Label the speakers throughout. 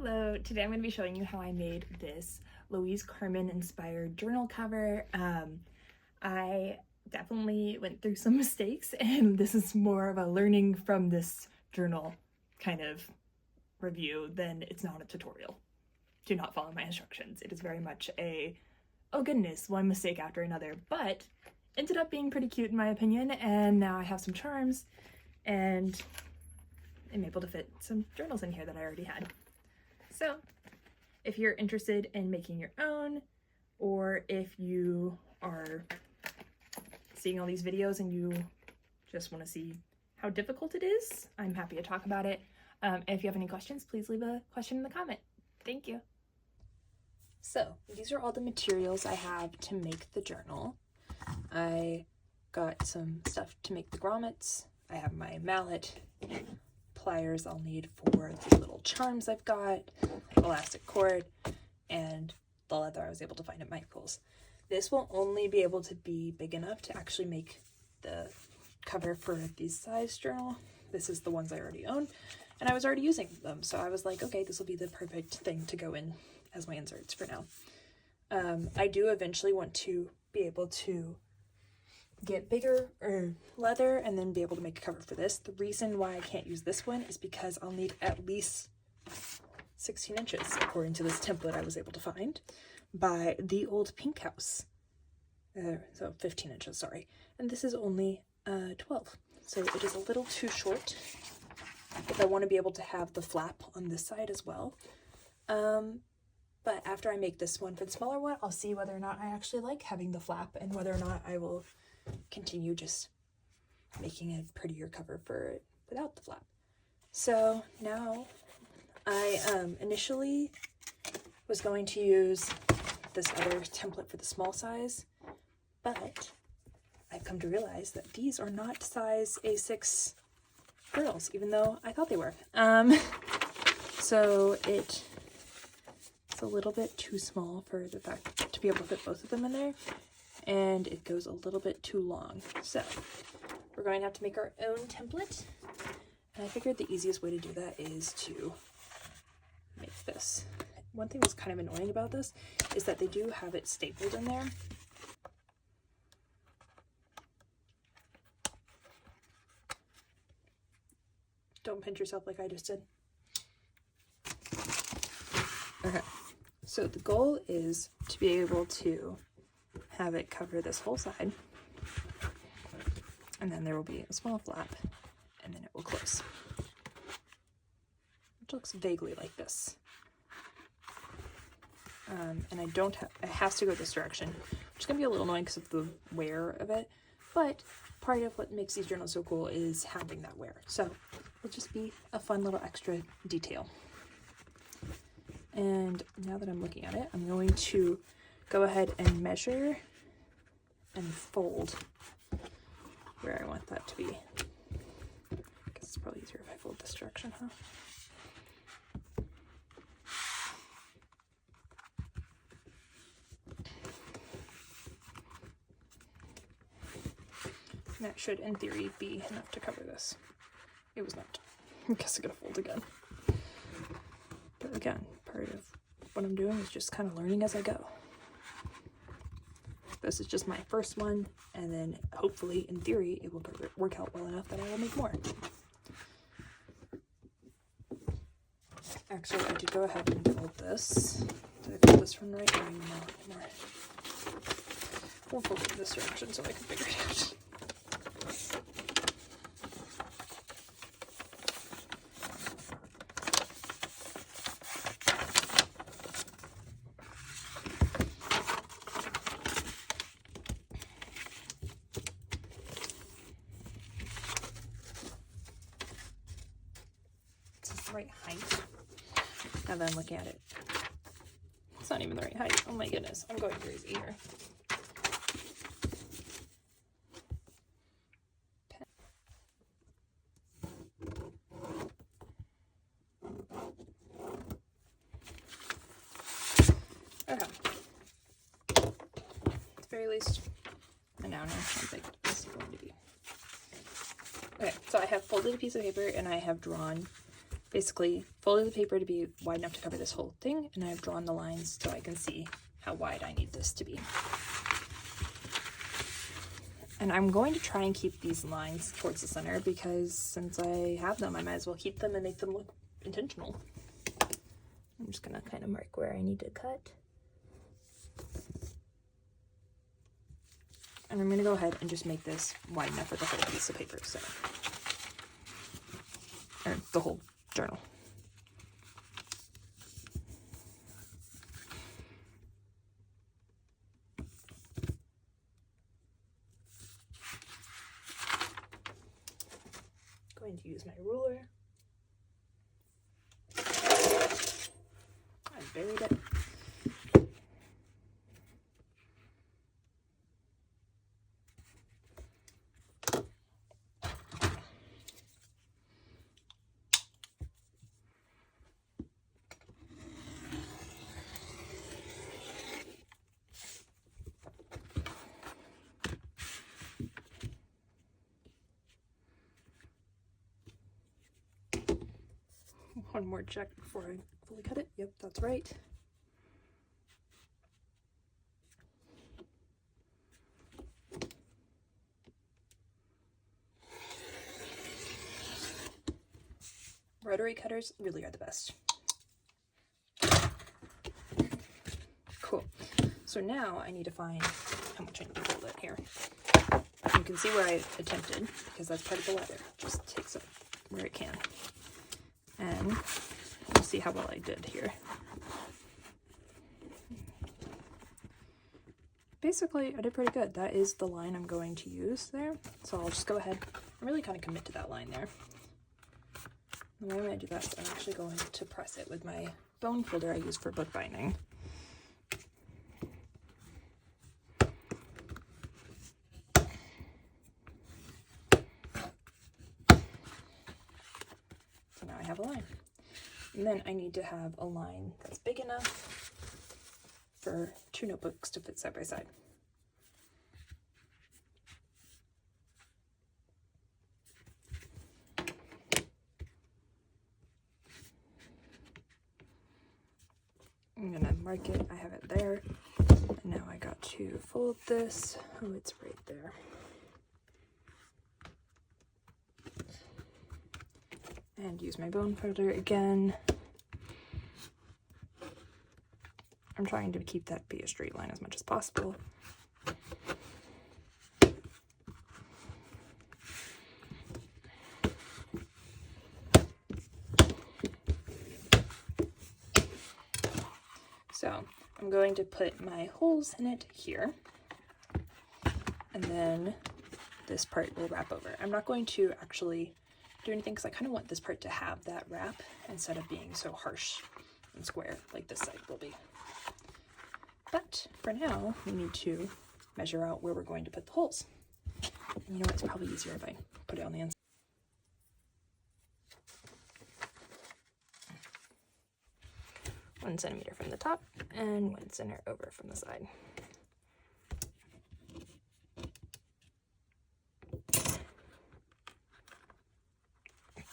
Speaker 1: Hello, today I'm going to be showing you how I made this Louise Carmen inspired journal cover. I definitely went through some mistakes, and this is more of a learning from this journal kind of review than it's not a tutorial. Do not follow my instructions. It is very much a, oh goodness, one mistake after another, but ended up being pretty cute in my opinion, and now I have some charms and I'm able to fit some journals in here that I already had. So if you're interested in making your own, or if you are seeing all these videos and you just want to see how difficult it is, I'm happy to talk about it. If you have any questions, please leave a question in the comment. Thank you. So these are all the materials I have to make the journal. I got some stuff to make the grommets. I have my mallet, pliers I'll need for the little charms I've got, elastic cord, and the leather I was able to find at Michael's. This will only be able to be big enough to actually make the cover for this size journal. This is the ones I already own, and I was already using them, so I was like, okay, this will be the perfect thing to go in as my inserts for now. I do eventually want to be able to get bigger or leather and then be able to make a cover for this. The reason why I can't use this one is because I'll need at least 16 inches according to this template I was able to find by the old Pink House. So 15 inches, sorry. And this is only 12. So it is a little too short if I want to be able to have the flap on this side as well. But after I make this one for the smaller one, I'll see whether or not I actually like having the flap and whether or not I will continue just making a prettier cover for it without the flap. So now I initially was going to use this other template for the small size, but I've come to realize that these are not size A6 journals, even though I thought they were. So it's a little bit too small for the fact to be able to fit both of them in there, and it goes a little bit too long. So we're going to have to make our own template, and I figured the easiest way to do that is to make this. One thing that's kind of annoying about this is that they do have it stapled in there. Don't pinch yourself like I just did. Okay, so the goal is to be able to have it cover this whole side, and then there will be a small flap, and then it will close. It looks vaguely like this. And I don't have, it has to go this direction, which is going to be a little annoying because of the wear of it, but part of what makes these journals so cool is having that wear. So it'll just be a fun little extra detail. And now that I'm looking at it, I'm going to go ahead and measure and fold where I want that to be. I guess it's probably easier if I fold this direction, huh? And that should, in theory, be enough to cover this. It was not. I guess I gotta fold again. But again, part of what I'm doing is just kind of learning as I go. This is just my first one, and then hopefully, in theory, it will work out well enough that I will make more. Actually, I did go ahead and fold this. Did I fold this one right? No, anymore. We'll fold it in this direction so I can figure it out. Right height. Now that I'm looking at it, it's not even the right height. Oh my goodness, I'm going crazy here. Okay. At the very least, I now know how big this is going to be. Okay, so I have folded a piece of paper and I have drawn basically folded the paper to be wide enough to cover this whole thing, and I've drawn the lines so I can see how wide I need this to be. And I'm going to try and keep these lines towards the center because since I have them, I might as well keep them and make them look intentional. I'm just gonna kind of mark where I need to cut. And I'm gonna go ahead and just make this wide enough for the whole piece of paper, so, or the whole journal. Going to use my ruler. I buried it. One more check before I fully cut it. Yep, that's right. Rotary cutters really are the best. Cool. So now I need to find how much I need to fold it here. You can see where I attempted, because that's part of the letter. Just takes it where it can. And we'll see how well I did here. Basically, I did pretty good. That is the line I'm going to use there. So I'll just go ahead and really kind of commit to that line there. The way I'm going to do that is I'm actually going to press it with my bone folder I use for bookbinding. So now I have a line. And then I need to have a line that's big enough for 2 notebooks to fit side by side. I'm gonna mark it, I have it there, and now I got to fold this. Oh, it's right there. And use my bone folder again. I'm trying to keep that be a straight line as much as possible. So I'm going to put my holes in it here, and then this part will wrap over. I'm not going to actually do anything because I kind of want this part to have that wrap instead of being so harsh and square like this side will be. But for now, we need to measure out where we're going to put the holes. And you know what, it's probably easier if I put it on the inside. One centimeter from the top and 1 centimeter over from the side.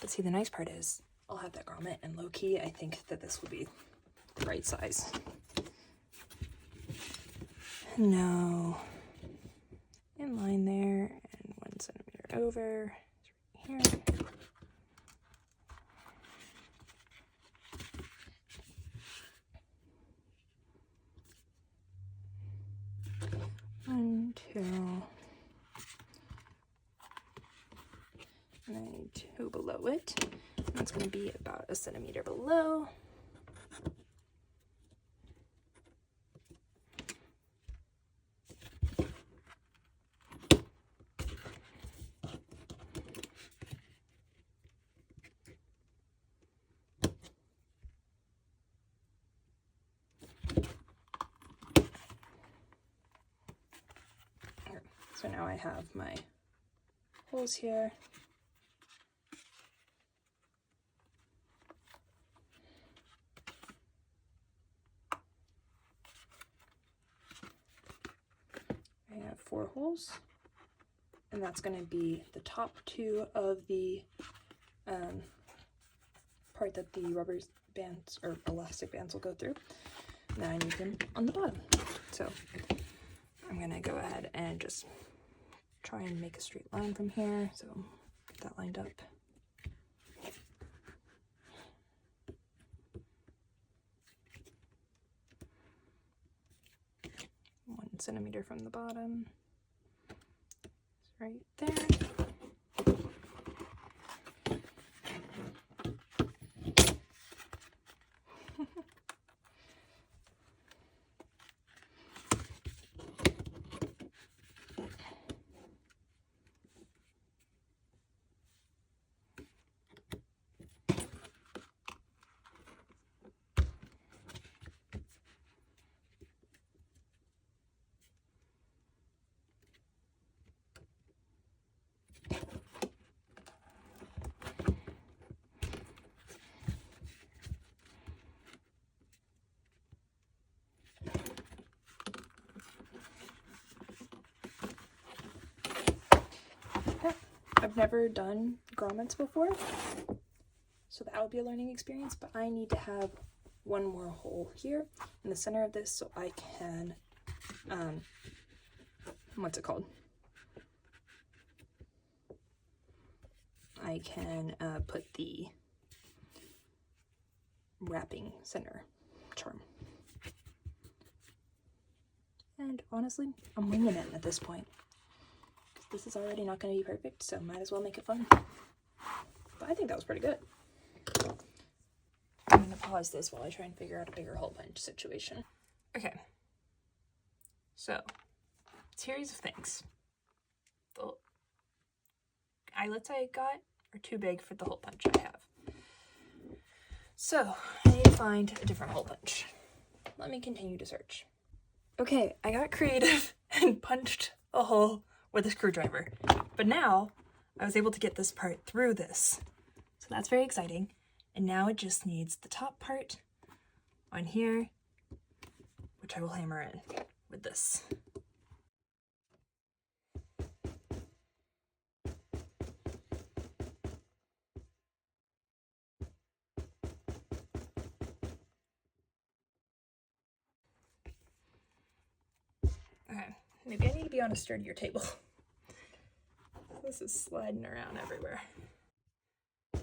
Speaker 1: But see, the nice part is I'll have that grommet, and low-key, I think that this will be the right size. No, in line there, and 1 centimeter over, right here. One, two, and I need 2 below it. That's going to be about 1 centimeter below. So now I have my holes here. I have 4 holes, and that's going to be the top 2 of the part that the rubber bands or elastic bands will go through. Now I need them on the bottom. So I'm gonna go ahead and just try and make a straight line from here. So get that lined up. 1 centimeter from the bottom. It's right there. I've never done grommets before, so that would be a learning experience, but I need to have one more hole here in the center of this so I can, what's it called? I can put the wrapping center charm. And honestly, I'm winging it at this point. This is already not going to be perfect, so might as well make it fun. But I think that was pretty good. I'm going to pause this while I try and figure out a bigger hole punch situation. Okay. So, series of things. The eyelets I got are too big for the hole punch I have. So, I need to find a different hole punch. Let me continue to search. Okay, I got creative and punched a hole with a screwdriver, but now I was able to get this part through this, so that's very exciting. And now it just needs the top part on here, which I will hammer in with this. Okay, maybe I need to be on a sturdier table. This is sliding around everywhere. I'll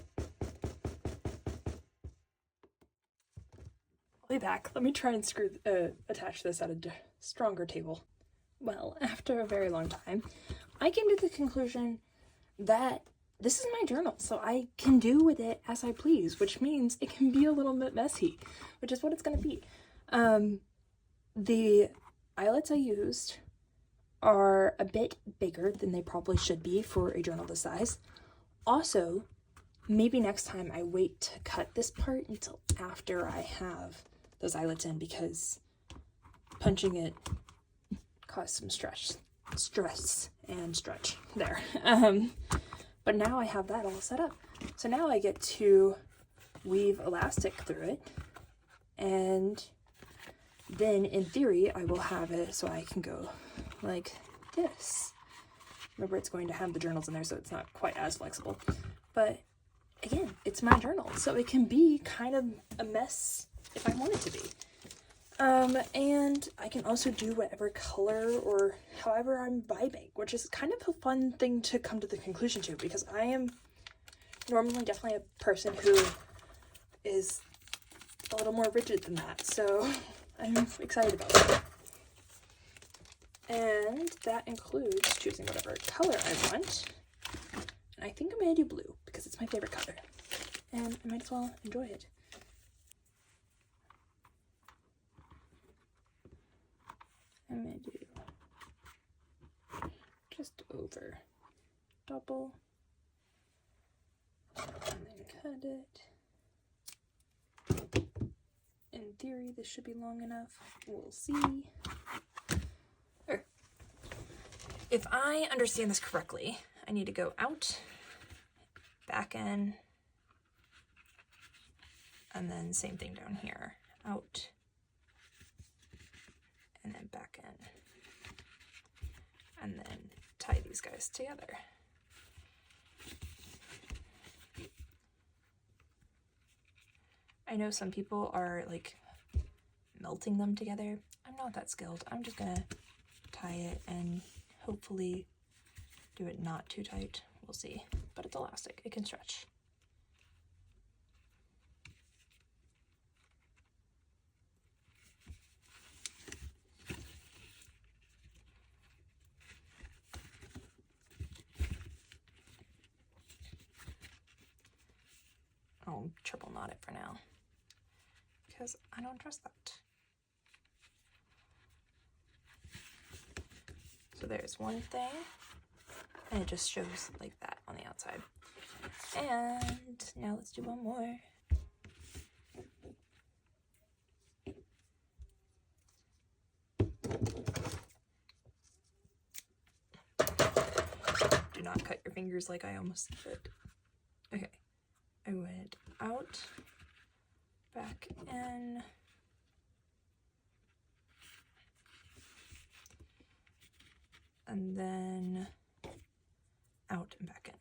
Speaker 1: be back. Let me try and attach this at a stronger table. Well, after a very long time, I came to the conclusion that this is my journal, so I can do with it as I please, which means it can be a little bit messy, which is what it's gonna be. The eyelets I used are a bit bigger than they probably should be for a journal this size. Also, maybe next time I wait to cut this part until after I have those eyelets in, because punching it caused some stress and stretch there. But now I have that all set up. So now I get to weave elastic through it, and then in theory I will have it so I can go like this. Remember, it's going to have the journals in there, so it's not quite as flexible. But again, it's my journal, so it can be kind of a mess if I want it to be. And I can also do whatever color or however I'm vibing, which is kind of a fun thing to come to the conclusion to, because I am normally definitely a person who is a little more rigid than that, so I'm excited about it. And that includes choosing whatever color I want. And I think I'm gonna do blue because it's my favorite color, and I might as well enjoy it. I'm gonna do just over double, and then cut it. In theory, this should be long enough. We'll see. If I understand this correctly, I need to go out, back in, and then same thing down here. Out, and then back in. And then tie these guys together. I know some people are like melting them together. I'm not that skilled. I'm just gonna tie it and hopefully do it not too tight. We'll see. But it's elastic. It can stretch. I'll triple knot it for now because I don't trust that. So there's one thing, and it just shows like that on the outside. And now let's do one more. Do not cut your fingers like I almost did. Okay, I went out, back in, and then out and back in.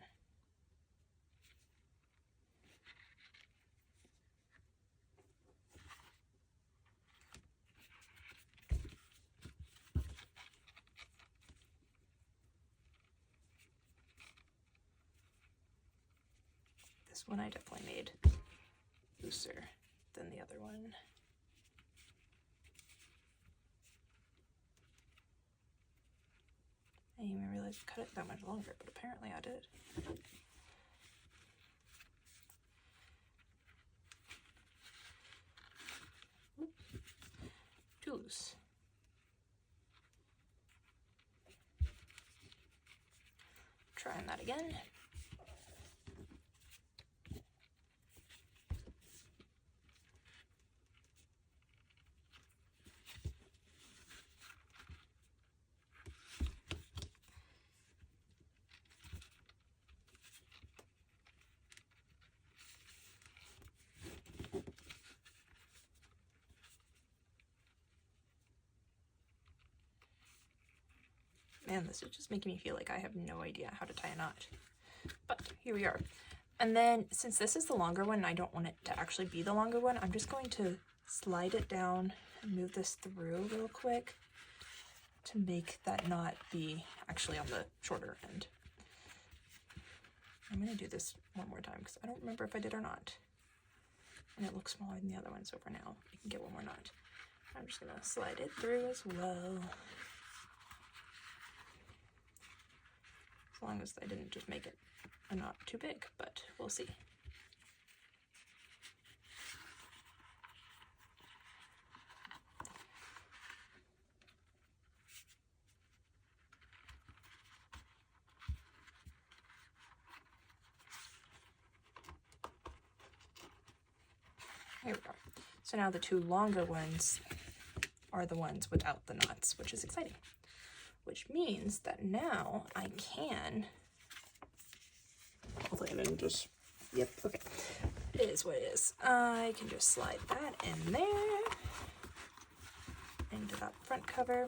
Speaker 1: This one I definitely made looser than the other one. I didn't even realize I cut it that much longer, but apparently I did. Oop. Too loose. Trying that again. Man, this is just making me feel like I have no idea how to tie a knot. But here we are. And then since this is the longer one, I don't want it to actually be the longer one, I'm just going to slide it down and move this through real quick to make that knot be actually on the shorter end. I'm gonna do this one more time because I don't remember if I did or not. And it looks smaller than the other one, so for now I can get one more knot. I'm just gonna slide it through as well. As long as I didn't just make it a knot too big, but we'll see. Here we go. So now the two longer ones are the ones without the knots, which is exciting. Which means that now I can, hopefully I didn't just, yep, okay. It is what it is. I can just slide that in there, into that front cover,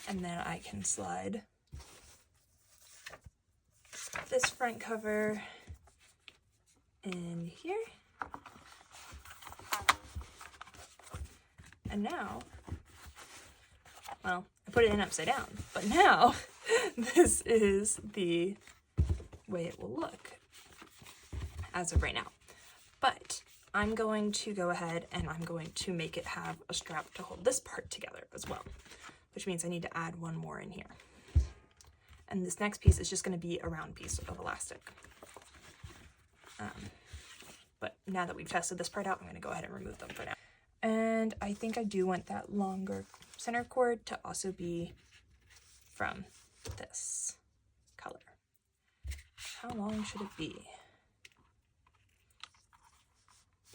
Speaker 1: and then I can slide this front cover in here. And now, well, I put it in upside down, but now this is the way it will look as of right now. But I'm going to go ahead and I'm going to make it have a strap to hold this part together as well, which means I need to add one more in here. And this next piece is just going to be a round piece of elastic. But now that we've tested this part out, I'm going to go ahead and remove them for now. And I think I do want that longer center cord to also be from this color. How long should it be?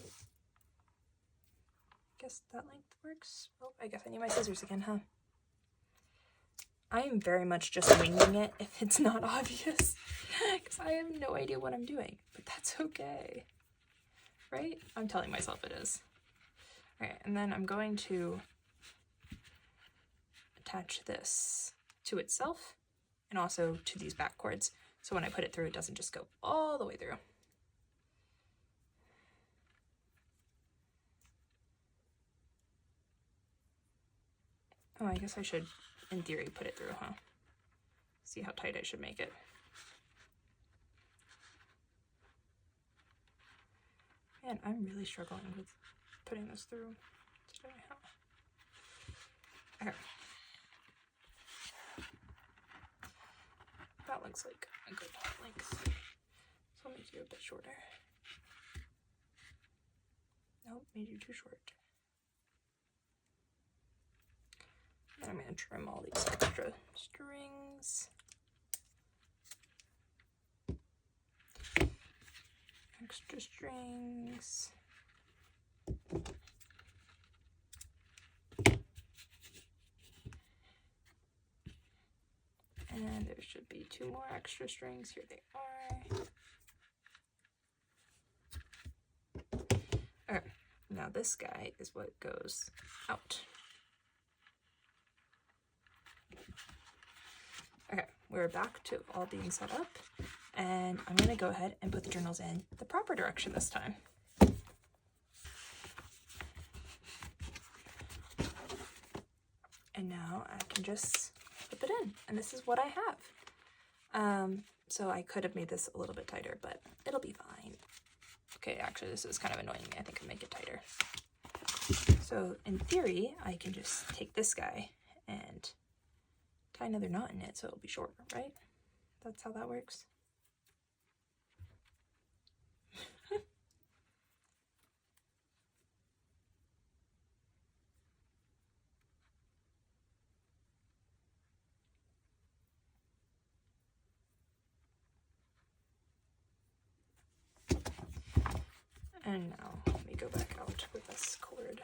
Speaker 1: I guess that length works. Oh, I guess I need my scissors again, huh? I am very much just winging it if it's not obvious, because I have no idea what I'm doing, but that's okay, right? I'm telling myself it is. All right, and then I'm going to attach this to itself and also to these back cords, so when I put it through, it doesn't just go all the way through. Oh, I guess I should, in theory, put it through, huh? See how tight I should make it. Man, I'm really struggling with putting this through today. Okay. That looks like a good length. So I'll make you a bit shorter. Nope, made you too short. And I'm going to trim all these extra strings. Extra strings. And there should be 2 more extra strings. Here they are. Okay, now this guy is what goes out. Okay, we're back to all being set up, and I'm going to go ahead and put the journals in the proper direction this time. And now I can just flip it in, and this is what I have. So I could have made this a little bit tighter, but it'll be fine. Okay, actually this is kind of annoying me. I think I'll make it tighter. So in theory, I can just take this guy and tie another knot in it so it'll be shorter, right? That's how that works. And now let me go back out with this cord.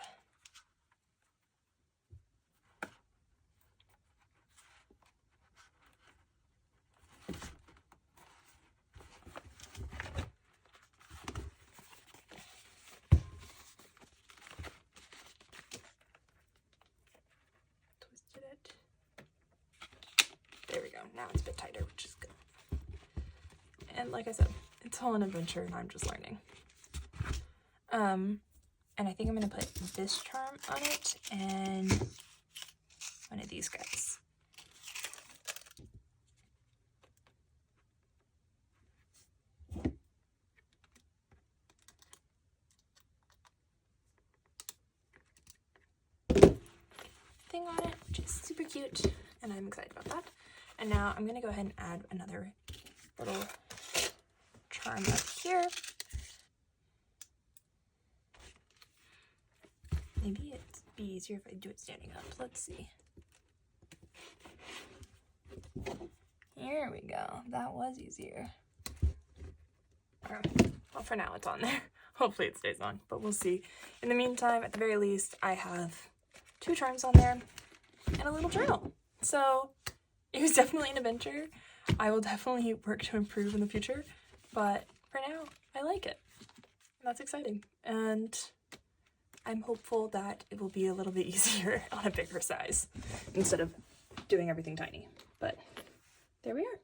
Speaker 1: Twisted it. There we go. Now it's a bit tighter, which is good. And like I said, it's all an adventure and I'm just learning. And I think I'm going to put this charm on it and one of these guys. Thing on it, which is super cute, and I'm excited about that. And now I'm going to go ahead and add another little charm up here. Maybe it'd be easier if I do it standing up. Let's see. Here we go. That was easier. Okay. Well, for now it's on there. Hopefully it stays on, but we'll see. In the meantime, at the very least, I have 2 charms on there and a little journal. So it was definitely an adventure. I will definitely work to improve in the future, but for now, I like it. That's exciting. And I'm hopeful that it will be a little bit easier on a bigger size instead of doing everything tiny. But there we are.